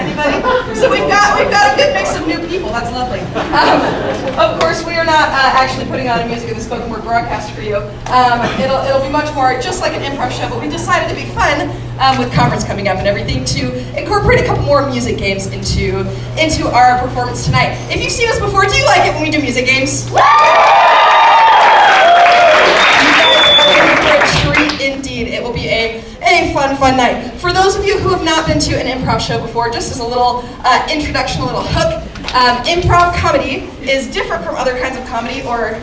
Anybody? So we've got a good mix of new people. That's lovely. Of course, we are not actually putting on a music in the spoken word broadcast for you. It'll be much more just like an improv show, but we decided to be fun with conference coming up and everything to incorporate a couple more music games into our performance tonight. If you've seen us before, do you like it when we do music games? You guys are in for a treat indeed. It will be a fun night. For those of you who have not been to an improv show before, just as a little introduction, a little hook, improv comedy is different from other kinds of comedy or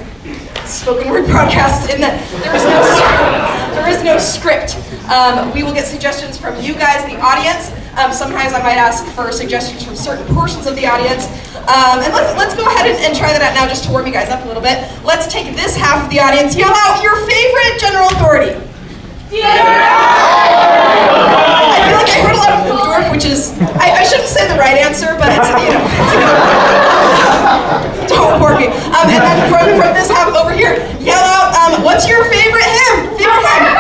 spoken word broadcasts in that there is no script. We will get suggestions from you guys, the audience. Sometimes I might ask for suggestions from certain portions of the audience. And let's go ahead and try that out now just to warm you guys up a little bit. Let's take this half of the audience. Yell out your favorite general authority. Yeah. I feel like I heard a lot of Dwarf, which is, I shouldn't say the right answer, but it's, you know, don't bore me. And then from this half over here, yell out, what's your favorite hymn? Favorite hymn?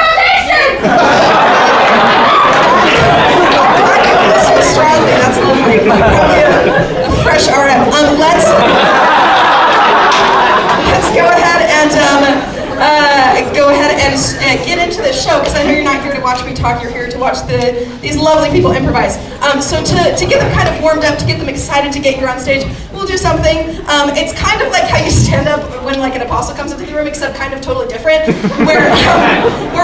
I'm glad you listen strongly, that's lovely. Probably a fresh RM. Let's go ahead and get into the show, because I know you're not here to watch me talk, you're here to watch these lovely people improvise. So to get them kind of warmed up, to get them excited to get here on stage, we'll do something. It's kind of like how you stand up when like an apostle comes into the room, except kind of totally different, where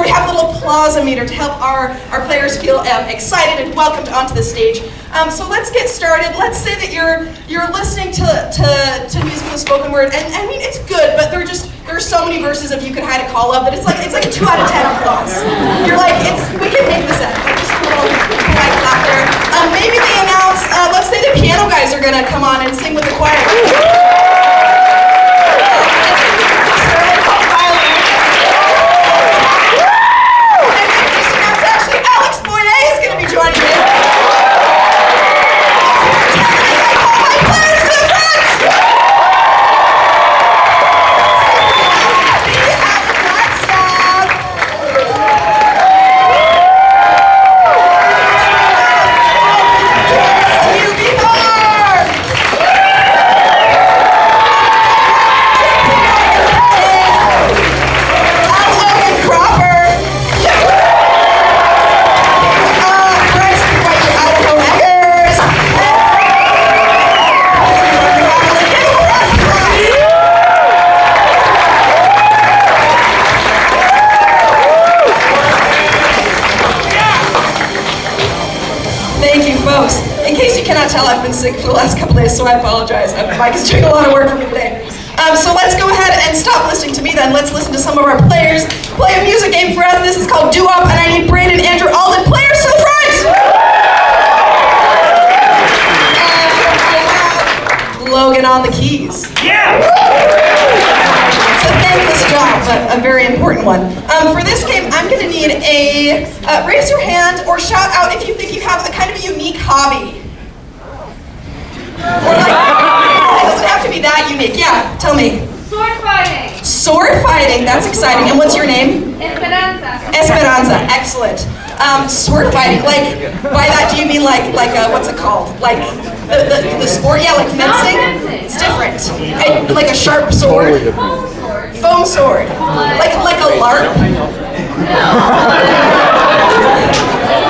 we have a little applause meter to help our players feel excited and welcomed onto the stage. So let's get started. Let's say that you're listening to music in the spoken word, and I mean it's good, but there are so many verses of You Can Hide a Call Of that it's like a 2 out of 10 applause. You're like, we can make this up. Just a little polite laughter. Maybe they announce, let's say the piano guys are gonna come on and sing with the choir. I've been sick for the last couple days, so I apologize. Mike is doing a lot of work for me today. So let's go ahead and stop listening to me then. Let's listen to some of our players play a music game for us. This is called Doo-Wop, and I need Braden, Andrew, Alden, players to the front! And Logan on the keys. Yeah! It's a thankless job, but a very important one. For this game, I'm going to need a raise your hand or shout out if you think you have a kind of a unique hobby. Or like, it doesn't have to be that unique. Yeah, tell me. Sword fighting. Sword fighting, that's exciting. And what's your name? Esperanza. Esperanza, excellent. Sword fighting, like, by that do you mean like what's it called? Like the sport? Yeah, like fencing? It's different. Like a sharp sword? Foam sword. Foam sword. Like a LARP? No.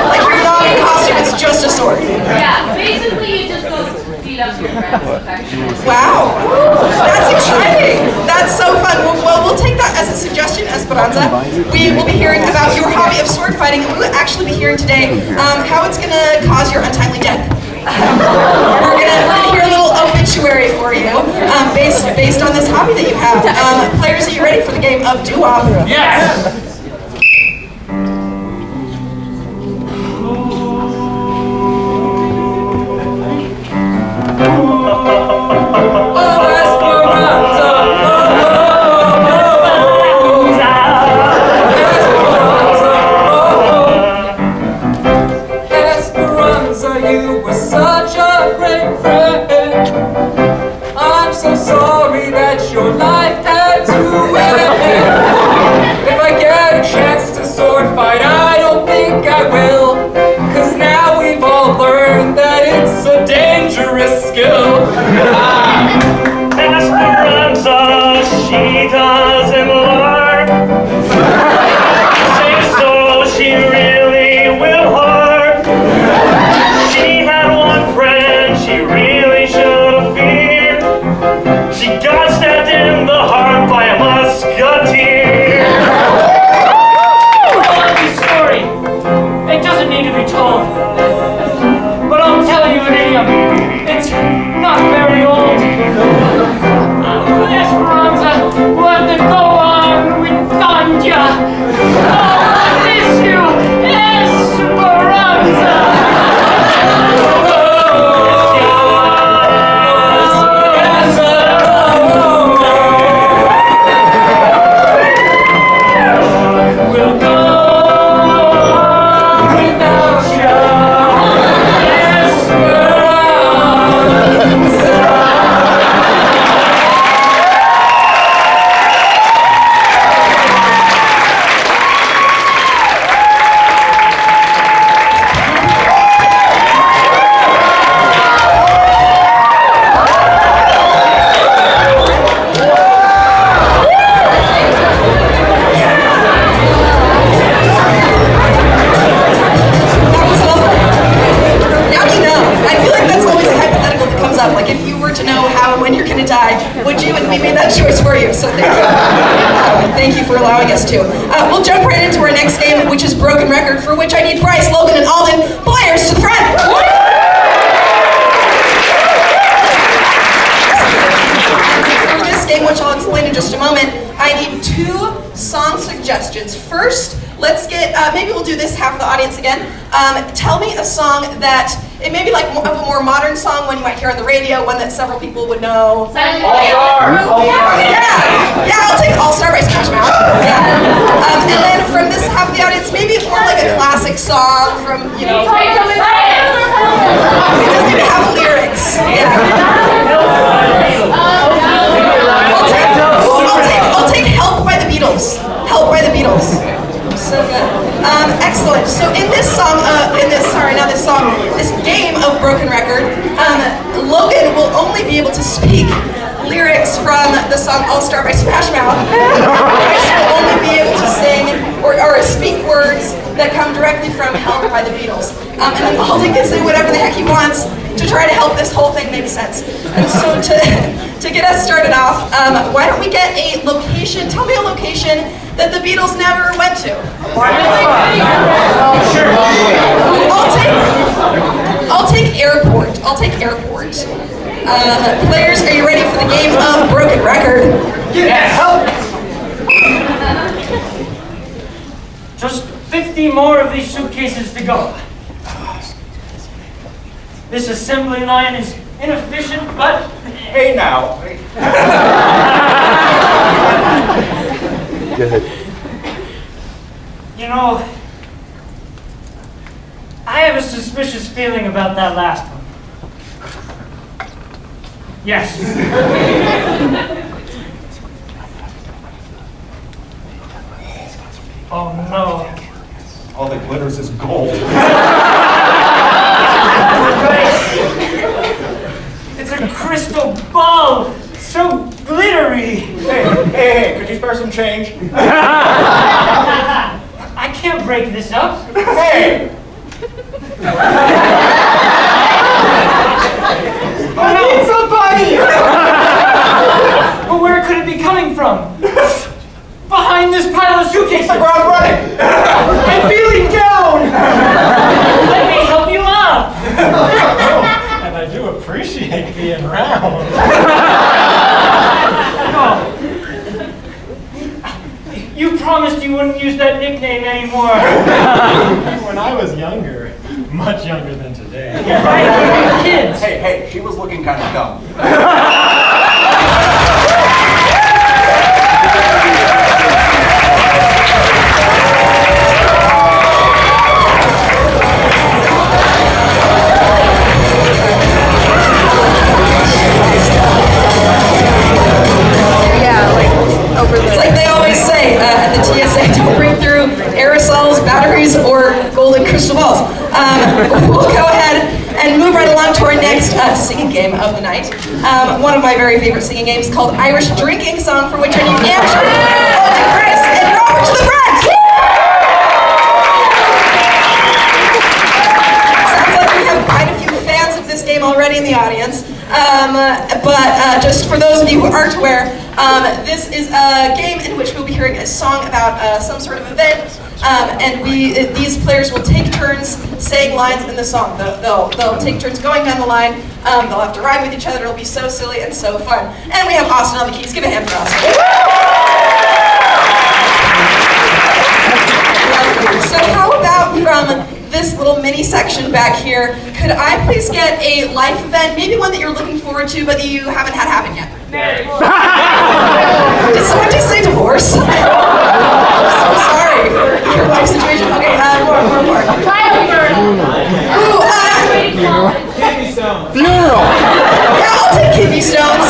Like you're not in costume, it's just a sword. Yeah, basically you just go beat up your friends. Wow, that's exciting. That's so fun. Well, we'll take that as a suggestion, Esperanza. We will be hearing about your hobby of sword fighting, and we'll actually be hearing today how it's going to cause your untimely death. We're going to hear a little obituary for you based on this hobby that you have. Players, are you ready for the game of Doo-Wop? Yes! Fight, I don't think I will, 'cause now we've all learned that it's It's a dangerous skill. Esperanza, she doesn't learn. Say so, she really will hurt. She had one friend she really should have feared. She got stabbed in the heart by a musketeer. This story, it doesn't need to be told. But I'll tell you an idiom. It's not very old. Esperanza, we'll have to go on with Tanya. Oh, I miss you, Esperanza. We'll go without you, Like, if you were to know how and when you're going to die, would you? And we made that choice for you, so thank you. Thank you for allowing us to. We'll jump right into our next game, which is Broken Record, for which I need Bryce, Logan, and Alden. Players to the front! For this game, which I'll explain in just a moment, I need 2 song suggestions. First, let's get, maybe we'll do this half of the audience again. Tell me a song that, it may be like a more modern song, one you might hear on the radio, one that several people would know. All-Star! Yeah, I'll take All-Star by Smash Mouth. Yeah. And then from this half of the audience, maybe more like a classic song from, you know, it doesn't even have lyrics. Yeah. I'll take Help by the Beatles. Help by the Beatles. So good. Excellent. So in this song, this game of Broken Record, Logan will only be able to speak lyrics from the song All-Star by Smash Mouth. Bryce will only be able to sing or speak words that come directly from Help by the Beatles. And then Alden can say whatever the heck he wants to try to help this whole thing make sense. And so to get us started off, why don't we get a location? Tell me a location that the Beatles never went to. I'll take airport. I'll take airport. Players, are you ready for the game of Broken Record? Yes! Just 50 more of these suitcases to go. This assembly line is inefficient, but... Hey now. You know, I have a suspicious feeling about that last one. Yes. Oh no. All that glitters is gold. It's a crystal ball, so glittery. Hey, could you spare some change? I can't break this up. Hey! I need somebody! But where could it be coming from? Behind this pile of suitcases. The ground running! I'm feeling down! Let me help you up! And I do appreciate being round. Oh. You promised you wouldn't use that nickname anymore. When I was younger, much younger than today. Right? We were kids. Hey, she was looking kind of dumb. It's like they always say at the TSA, don't bring through aerosols, batteries, or golden crystal balls. We'll go ahead and move right along to our singing game of the night. One of my very favorite singing games called Irish Drinking Song, for which I need answers. Chris, and you're over to the front! Sounds like we have quite a few fans of this game already in the audience. But just for those of you who aren't aware, this is a game in which we'll be hearing a song about some sort of event, and these players will take turns saying lines in the song. They'll take turns going down the line. They'll have to rhyme with each other. It'll be so silly and so fun. And we have Austin on the keys. Give a hand for Austin. So how about from this little mini section back here, could I please get a life event, maybe one that you're looking forward to but that you haven't had happen yet? Did someone just say divorce? I'm so sorry for your life situation. Okay, more. Ooh, Kidney stones. yeah, I'll take kidney stones.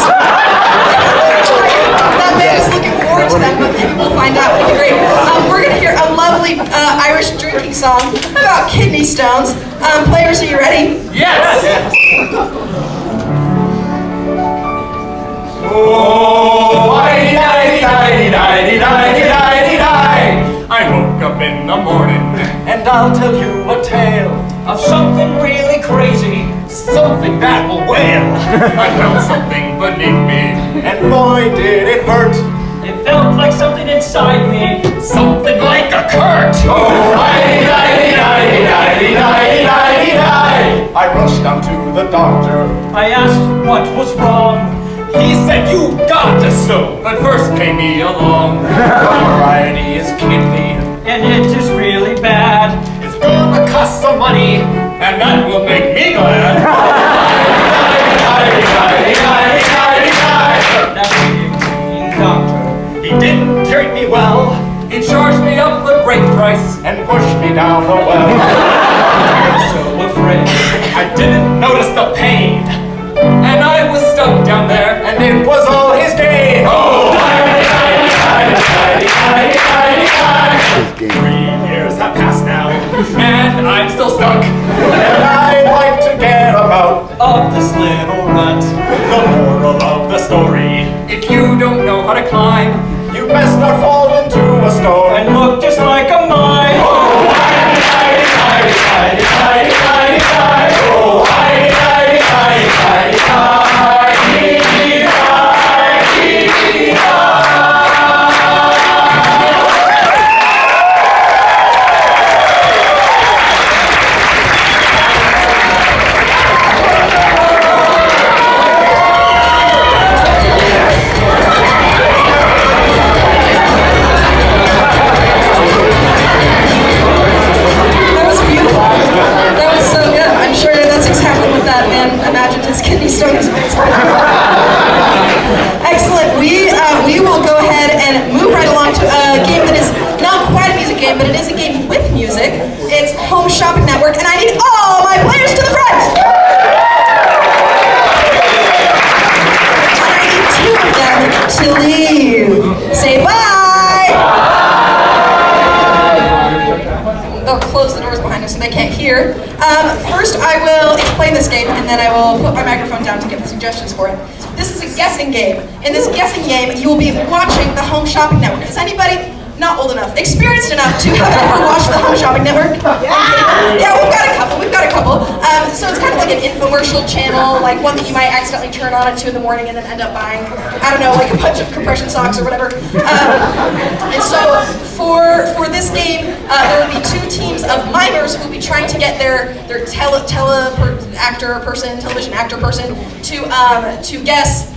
That man is looking forward to them, but maybe we'll find out. It'll be great. We're going to hear a lovely Irish drinking song about kidney stones. Players, are you ready? Yes! Oh, I woke up in the morning and I'll tell you a tale Of something really crazy. something that will wail. I felt something beneath me, and boy did it hurt. It felt like something inside me. Something like a curt. Oh, I rushed down to the doctor. I asked what was wrong. He said, you got to sew. But first pay me along. The variety is kidney. And it is really bad. It's gonna cost some money, and that will make me glad. That big doctor. He didn't treat me well. He charged me up a great price and pushed me down a well. I'm so afraid. I didn't notice the pain, and I was stuck down there, and it was all his gain. Oh, 3 years have passed now, and I'm still stuck. And I'd like to get about Of this little nut. the moral of the story. If you don't know how to climb, you best not fall into a stone. And look just like a mime. That was beautiful. That was so good. I'm sure that's exactly what that man imagined his kidney stones was. Excellent. We will go ahead and move right along to a game that is not quite a music game, but it is a game with music. It's Home Shopping Network, and I need all my players to the front. And I need 2 of them to leave. Say bye. They'll close the doors behind us so they can't hear. First, I will explain this game, and then I will put my microphone down to give the suggestions for it. This is a guessing game. In this guessing game, you will be watching the Home Shopping Network. Is anybody not old enough, experienced enough to have ever watched the Home Shopping Network? Yeah, we've got a couple. So it's kind of like an infomercial channel, like one that you might accidentally turn on at 2 in the morning and then end up buying, I don't know, like a bunch of compression socks or whatever. And so for this game, there will be 2 teams of mimers who will be trying to get their television actor person to guess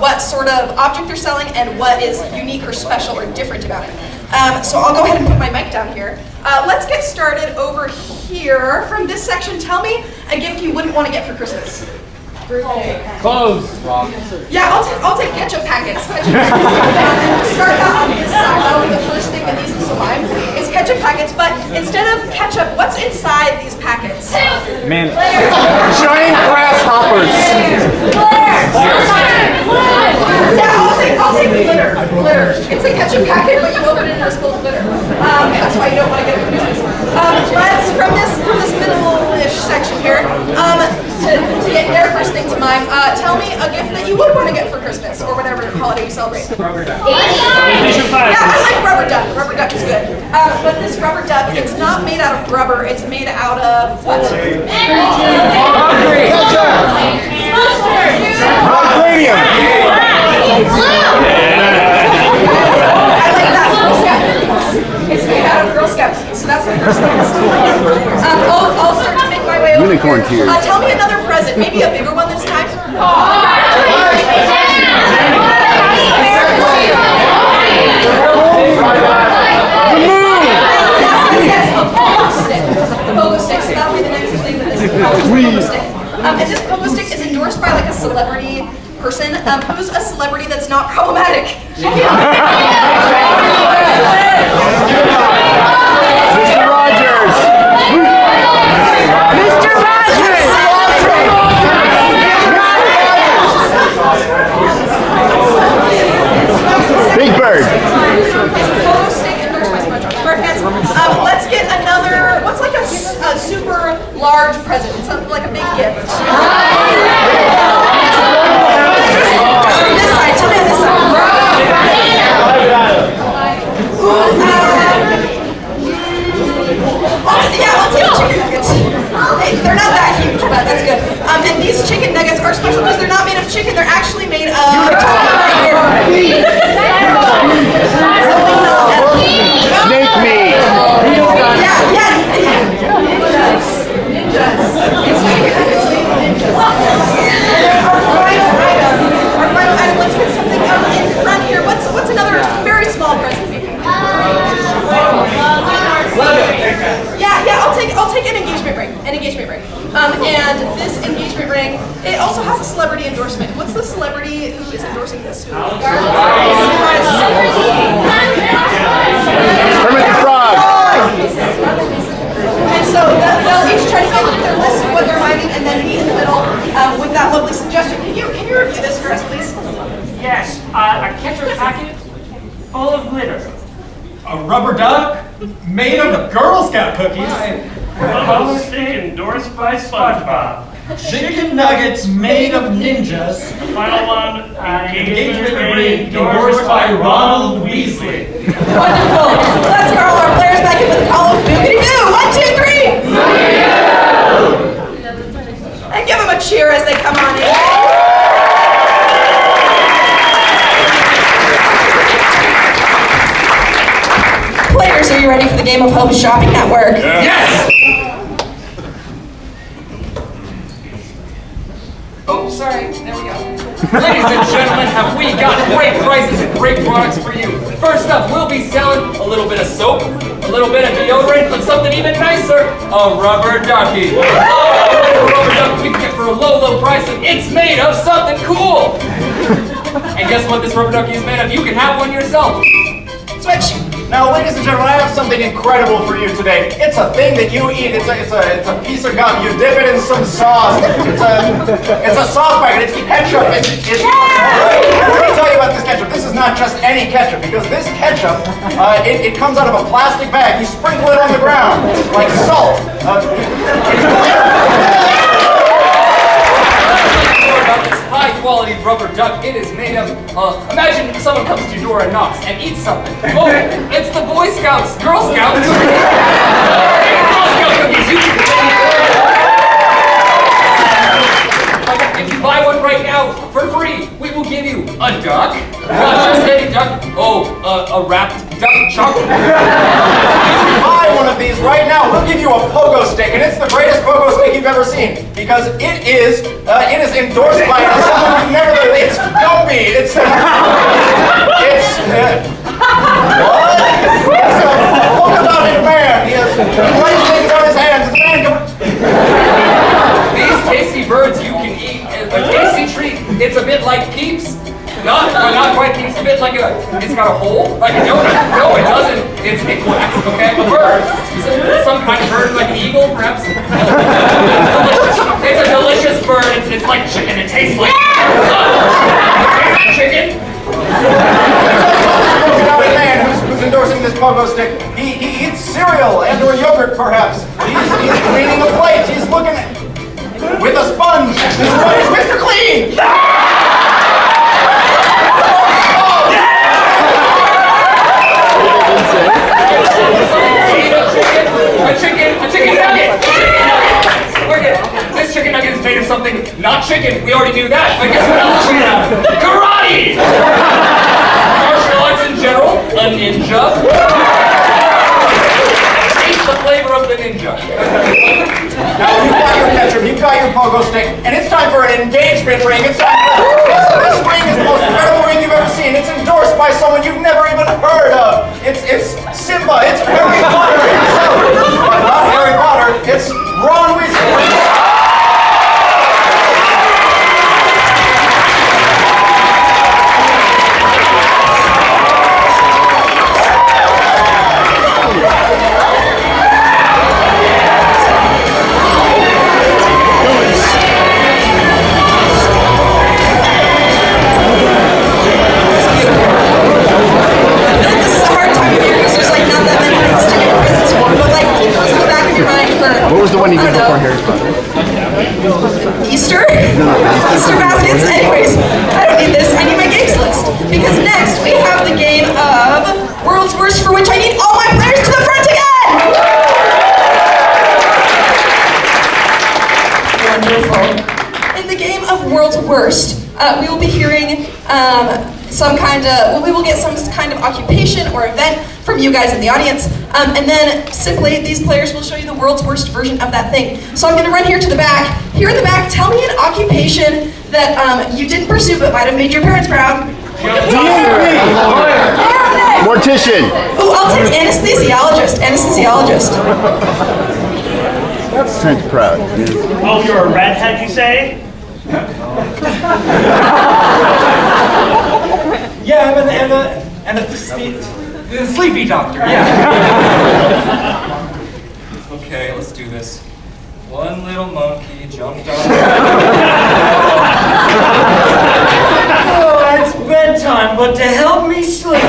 what sort of object they're selling and what is unique or special or different about it. So I'll go ahead and put my mic down here. Let's get started over here. From this section, tell me a gift you wouldn't want to get for Christmas. Clothes. Yeah, I'll take ketchup packets. Start out on this side. That'll be the first thing that needs to survive. Is ketchup packets, but instead of ketchup, what's inside these packets? Man. Giant grasshoppers. Yeah, I'll take glitter. Glitter. It's a ketchup packet, but you open it and it's full of glitter. That's why you don't want to get it for Christmas. But from this middle-ish section here, to get there, first things that you would want to get for Christmas or whatever holiday you celebrate? PlayStation 5. Yeah, I like rubber duck. Rubber duck is good. But this rubber duck, it's not made out of rubber. It's made out of what? Radium. I like that. Girl Scout. It's made out of Girl Scout cookies, so that's the first thing. I'll start to make my way over Unicorn here. tears. Tell me another present, maybe a bigger one this time. Yes, a pogo stick. A pogo stick, so that'll be the next thing that this is called, a pogo stick. And this pogo stick is endorsed by like a celebrity person who's a celebrity that's not problematic. Mr. Rogers. Mr. Rogers. Big Bird. Pogo stick endorsed by SpongeBob SquarePants. Let's get another. What's like a super large present? Something like a big gift. This side. Tell me on this side. Yeah, I'll take chicken nuggets. They're not that huge, but that's good. And these chicken nuggets are special because they're not made of chicken. They're actually made of Snake meat. Our final item. Let's get something in front here. What's another very small present maybe? Yeah, I'll take an engagement ring. An engagement ring. And this engagement ring, it also has a celebrity endorsement. What's the celebrity who is endorsing this? Kermit the Frog. And so they'll each try to get their list of what they're writing and then meet in the middle with that lovely suggestion. Can you review this for us, please? Yes, a ketchup packet full of glitter. A rubber duck made of Girl Scout cookies. Pogo stick endorsed by SpongeBob. Chicken nuggets made of ninjas. The final one, Engagement ring endorsed by Ronald Weasley. Wonderful. Let's call our players back in with the call of boogity boo. 1, 2, 3. And give them a cheer as they come on in. Players, are you ready for the game of Home Shopping Network? Yes! Oh, sorry. There we go. Ladies and gentlemen, have we got great prices and great products for you? First up, we'll be selling a little bit of soap, a little bit of deodorant, but something even nicer, a rubber ducky. Oh, a rubber ducky we can get for a low price, and it's made of something cool. And guess what this rubber ducky is made of? You can have one yourself. Switch. Now, ladies and gentlemen, I have something incredible for you today. It's a thing that you eat. It's a piece of gum. You dip it in some sauce. It's a sauce packet. It's ketchup. Let me tell you about this ketchup. This is not just any ketchup, because this ketchup, it comes out of a plastic bag. You sprinkle it on the ground like salt. High-quality rubber duck. It is made of, imagine if someone comes to your door and knocks and eats something. Oh, it's the Boy Scouts, Girl Scouts. Girl Scout cookies. If you buy one right now for free, we will give you a duck. Not just any duck. Oh, a wrapped duck chocolate. If you buy one of these right now, we'll give you a pogo stick, and it's the greatest pogo stick you've ever seen because it is endorsed by someone who've never. It's dumpy. It's what? It's a polka dotted man. He lays things on his hands. It's a man. These tasty birds you can eat as a tasty treat. It's a bit like Peeps. Not quite Peeps. A bit like it's got a hole, like a donut. No, it doesn't. It's wax. Okay, a bird. Some kind of bird, like an eagle, perhaps. It's a delicious bird. It's like chicken. It tastes like chicken. Man who's endorsing this pogo stick. He eats cereal and or yogurt, perhaps. He's cleaning a plate. He's looking at with a sponge. This one is Mr. Clean. hot chicken. We already knew that. But guess what else we have? Karate! Martial arts in general. A ninja. Taste the flavor of the ninja. Now you've got your ketchup, you've got your pogo stick, and it's time for an engagement ring. It's time for this ring is the most incredible ring you've ever seen. It's endorsed by someone you've never even heard of. It's Simba. It's Harry Potter himself. But not Harry Potter. It's Ron Weasley. What was the one you did before Harry Potter? Easter? Easter baskets? Anyways, I don't need this. I need my games list. Because next we have the game of World's Worst, for which I need all my players to the front again! Wonderful. In the game of World's Worst, we will be hearing we will get some kind of occupation or event from you guys in the audience, and then simply these players will show you the world's worst version of that thing. So I'm going to run here to the back. Here in the back, tell me an occupation that you didn't pursue but might have made your parents proud. Mortician. Ooh, I'll take anesthesiologist. Anesthesiologist. That's kind of proud. Oh, you're a redhead, you say? Yeah, I'm the sleepy doctor. Yeah. Okay, let's do this. One little monkey jumped on. Oh, it's bedtime, but to help me sleep.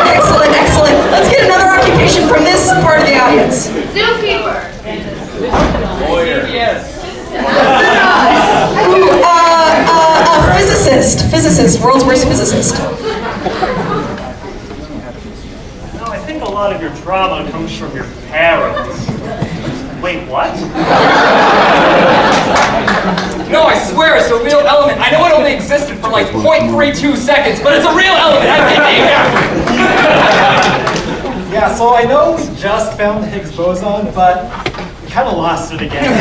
Excellent, excellent. Let's get another occupation from this part of the audience. Zookeeper. Lawyer. Yes. Ooh, physicist, world's worst physicist. No, I think a lot of your drama comes from your parents. Wait, what? No, I swear it's a real element. I know it only existed for like 0.32 seconds, but it's a real element. Yeah, so I know we just found the Higgs boson, but we kind of lost it again.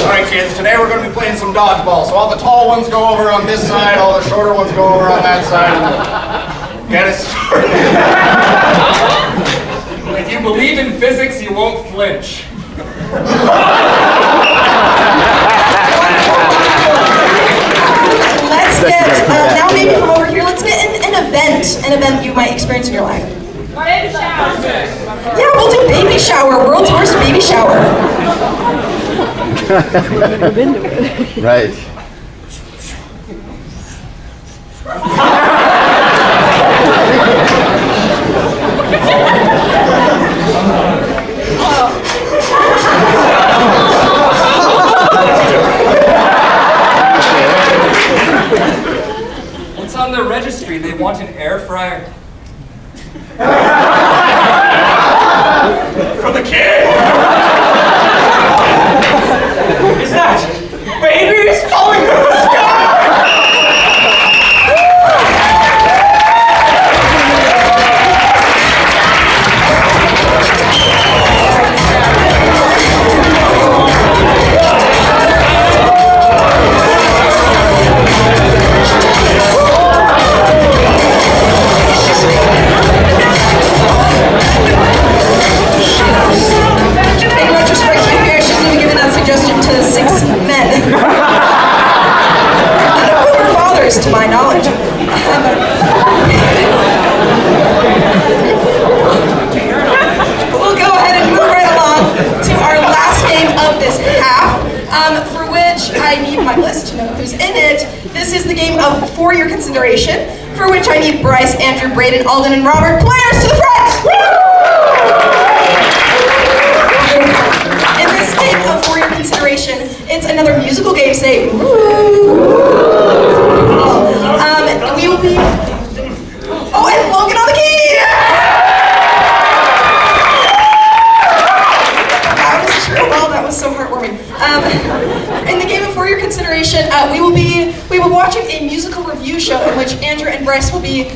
All right, kids, today we're going to be playing some dodgeball. So all the tall ones go over on this side, all the shorter ones go over on that side, and get it started. If you believe in physics, you won't flinch. Let's get, now maybe from over here, let's get an event you might experience in your life. Baby shower. Yeah, we'll do baby shower, world's worst baby shower. Right. What's on their registry? They want an air fryer. For the kid? Is that babies falling from the sky? In retrospect, maybe I shouldn't have given that suggestion to 6 men. None of whom were fathers, to my knowledge. We'll go ahead and move right along to our last game of this half, for which I need my list to know who's in it. This is the game of For Your Consideration, for which I need Bryce, Andrew, Braden, Alden, and Robert. Players to the front! In this game of For Your Consideration, it's another musical game, say we will be, oh, and Logan on the key! That was true, well, that was so heartwarming. In the game for your consideration, we will be watching a musical review show in which Andrew and Bryce will be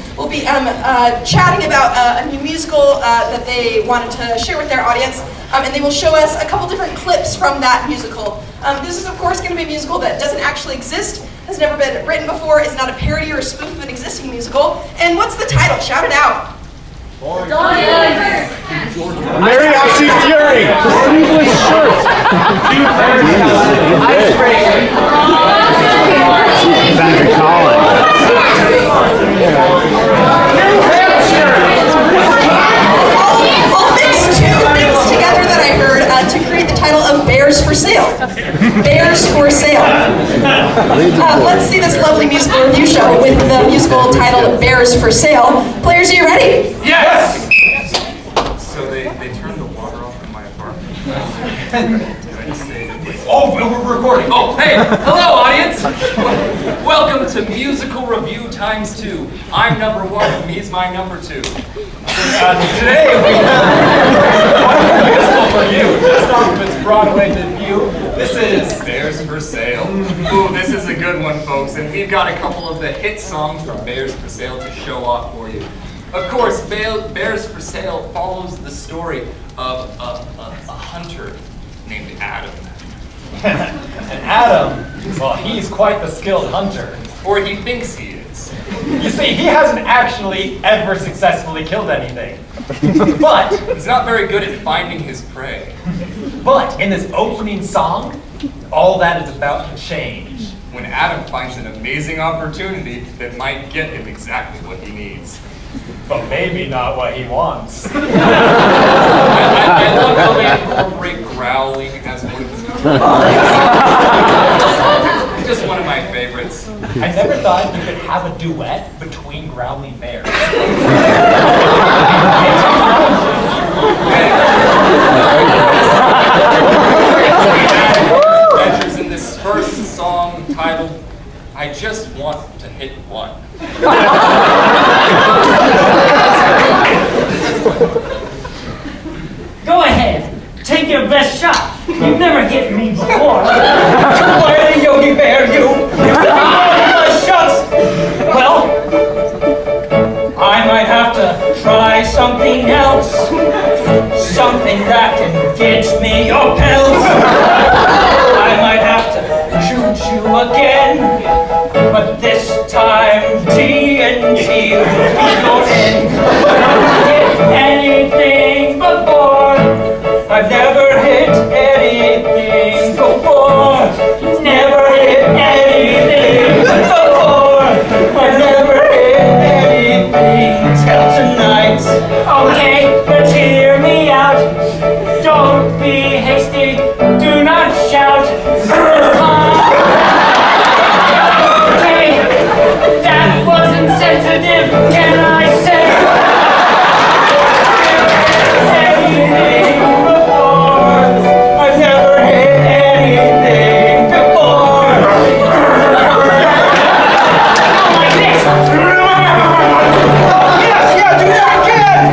chatting about a new musical that they wanted to share with their audience, and they will show us a couple different clips from that musical. This is of course going to be a musical that doesn't actually exist, has never been written before, is not a parody or a spoof of an existing musical. And what's the title? Shout it out. Mary Oxy Fury. The sleeveless shirt. Patrick Collins. I'll mix two things together that I heard to create the title of Bears for Sale. Bears for Sale. Let's see this lovely musical review show with the musical title Bears for Sale. Players, are you ready? Yes! So they turned the water off in my apartment. Did I just say that? Oh, we're recording. Oh, hey, hello, audience. Welcome to Musical Review Times 2. I'm number 1, and he's my number 2. Today we have a musical for you, just off of its Broadway debut. This is Bears for Sale. Ooh, this is a good one, folks, and we've got a couple of the hit songs from Bears for Sale to show off for you. Of course, Bears for Sale follows the story of a hunter named Adam. and Adam. Well, he's quite the skilled hunter. Or he thinks he is. You see, he hasn't actually ever successfully killed anything. But He's not very good at finding his prey. But in this opening song, all that is about to change. When Adam finds an amazing opportunity that might get him exactly what he needs. But maybe not what he wants. I love how they incorporate growling as one of the It's just one of my favorites. I never thought you could have a duet between growling bears. Adventures in this first song titled, I Just Want to Hit One. Go ahead, take your best shot. You've never hit me before. Why the Yogi Bear, you shots! Well, I might have to try something else. Something that can get me your pelts. I might have to shoot you again. But this time TNT will be your end. Hit anything before. I've never hit anything before. Never hit anything before. I've never hit anything till tonight. Okay, but hear me out. Don't be hasty. Do not shout. Okay, that was insensitive. Can I say anything before? I've never hit anything before. Like this. Yes, yeah, do that again!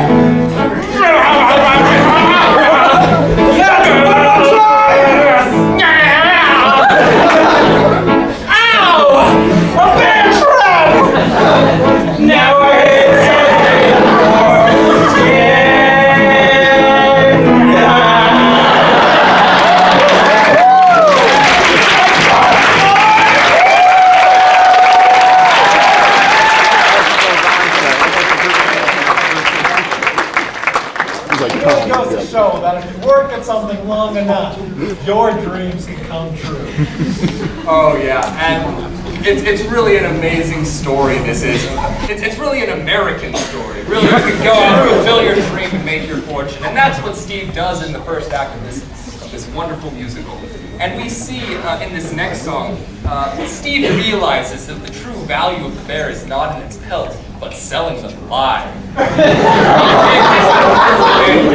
Yeah, do one more time! Ow! A bear trap! Never hit anything before. It really goes to show that if you work at something long enough, your dreams can come true. Oh yeah, and it's really an amazing story, this is. It's really an American story. Really, you can go out, fulfill your dream, and make your fortune. And that's what Steve does in the first act of this wonderful musical. And we see in this next song, Steve realizes that the true value of the bear is not in its pelt, but selling them live. In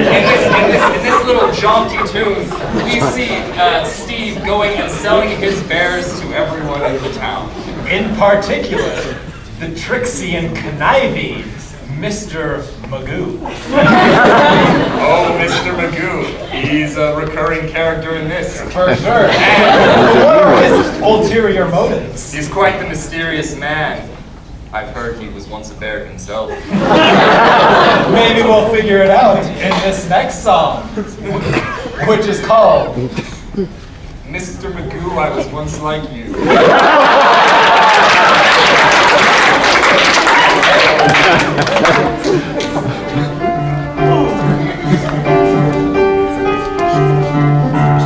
this little jaunty tune, we see Steve going and selling his bears to everyone in the town. In particular, the tricksy and conniving Mr. Magoo. Oh, Mr. Magoo. He's a recurring character in this. For sure. And what are his ulterior motives? He's quite the mysterious man. I've heard he was once a bear himself. Maybe we'll figure it out in this next song, which is called Mr. Magoo, I was once like you.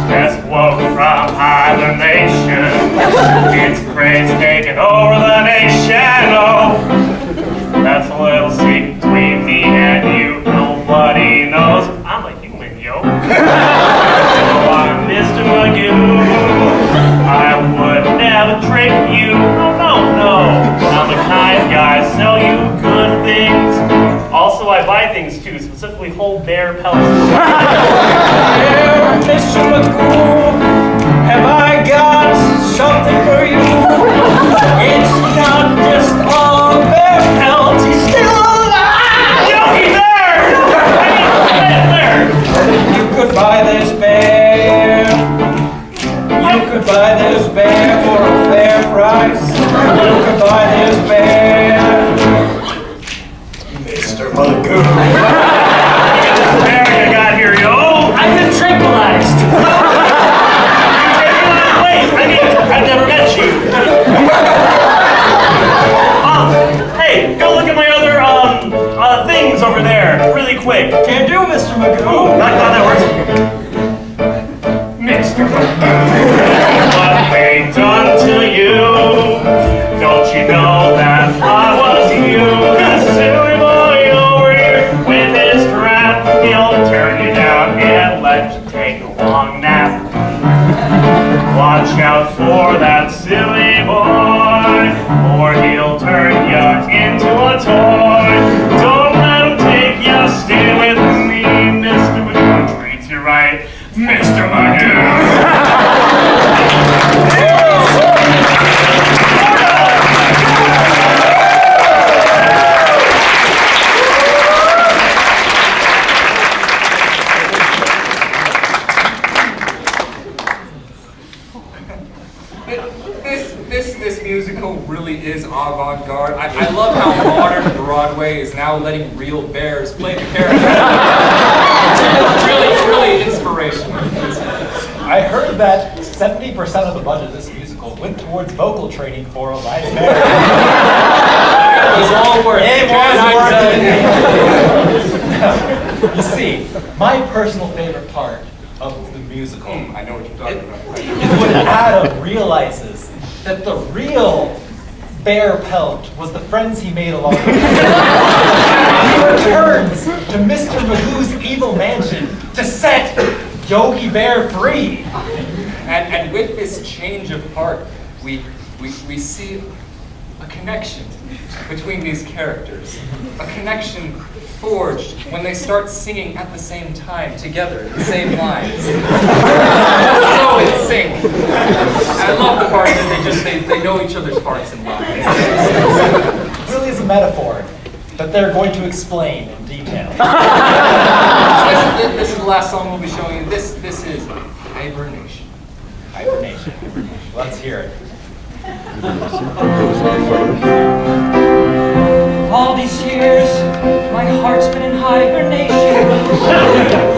Just woke from hibernation. It's craze taking over the nation. Oh, that's a little secret between me and you. Nobody knows I'm a human, yo. Oh, I'm Mr. Magoo. I would never trick you. No. I'm the kind guy, sell you good things. Also, I buy things too, specifically whole bear pelts. Mr. Magoo, have I got something for you? It's not just all bear pelts, he's still alive! Yogi Bear! You could buy this bear. You could buy this bear for a fair price. You could buy this bear. Mr. Magoo. Bear you got here, yo! I've been tranquilized. I've never met you. Hey, go look at my other things over there, really quick. Can do, Mr. Magoo. Oh, not that works. Mr. What they done to you? Don't you know that I was you? This silly boy over here with his strap, he'll turn you down and let you take a long nap. Watch out for that silly boy, or he'll turn you into a toy. Don't let him take you, stay with me, Mr. Magoo treats you right, Mr. Magoo. This musical really is avant-garde. I love how modern Broadway is now letting real bears play the characters. really inspirational. I heard that 70% of the budget of this musical went towards vocal training for a live bear. It was all worth it. It was worth it. You see, my personal favorite part of the musical I know what you're talking about. is when Adam realizes that the real bear pelt was the friends he made along the way. He returns to Mr. Magoo's evil mansion to set Yogi Bear free. And with this change of heart, we see a connection between these characters. A connection forged when they start singing at the same time, together, the same lines. So in sync. And I love the part that they know each other's hearts and minds. It really is a metaphor that they're going to explain in detail. This is the last song we'll be showing you. This is Hibernation. Hibernation. Let's hear it. All these years, my heart's been in hibernation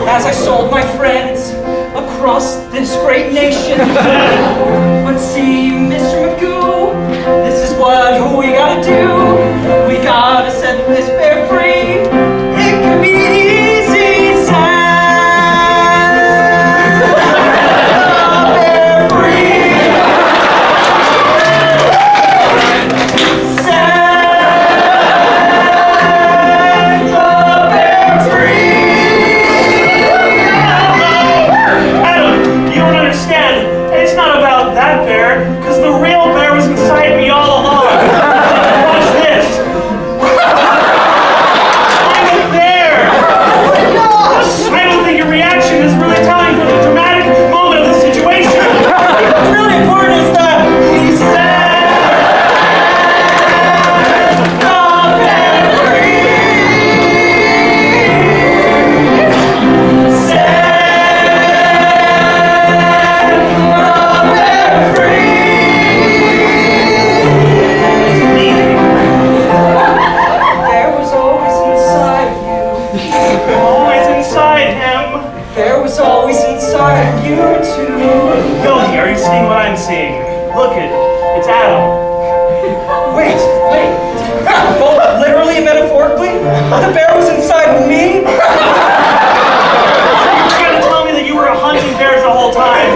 as I sold my friends across this great nation. But see, Mr. Magoo, this is what we gotta do. We gotta set this bear free. It can be easy, set the bear free. Adam, you don't understand. It's not seeing what I'm seeing. Look at it. It's Adam. Wait. Both literally and metaphorically? The bear was inside me? You were going to tell me that you were hunting bears the whole time.